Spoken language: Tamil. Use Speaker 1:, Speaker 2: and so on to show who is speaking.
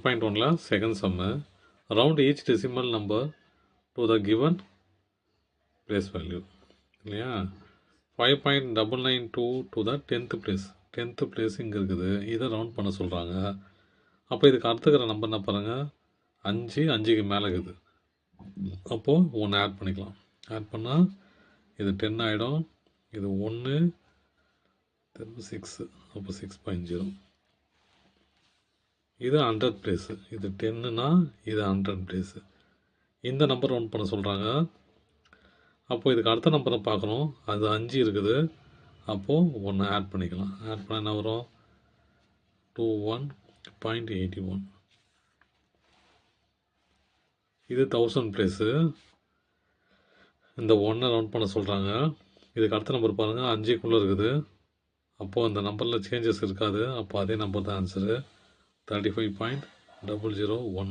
Speaker 1: 1.1ல second sum. Round each decimal number to the given place value இல்லையா. 5.992 to the 10th place. 10th place இங்கே இருக்குது. இதை ரவுண்ட் பண்ண சொல்கிறாங்க. அப்போ இதுக்கு அடுத்துக்கிற நம்பர் என்ன பாருங்கள், 5, 5க்கு மேலே இருக்குது. அப்போது 1 ஆட் பண்ணிக்கலாம். ஆட் பண்ணால் இது 10 ஆகிடும். இது 1, 6, அப்போ 6.0. இது 100 பிளேஸு. இது 10னா இது 100 பிளேஸு. இந்த நம்பர் ரவுண்ட் பண்ண சொல்கிறாங்க. அப்போது இதுக்கு அடுத்த நம்பரை பார்க்கணும். அது 5 இருக்குது. அப்போது 1 ஆட் பண்ணிக்கலாம். ஆட் பண்ண என்ன வரும், 21.81. இது 1000 பிளேஸு. இந்த 1 ரவுண்ட் பண்ண சொல்கிறாங்க. இதுக்கு அடுத்த நம்பர் பாருங்கள், 5க்குள்ளே இருக்குது. அப்போது அந்த நம்பரில் சேஞ்சஸ் இருக்காது. அப்போ அதே நம்பர் தான் ஆன்சரு, 35.001.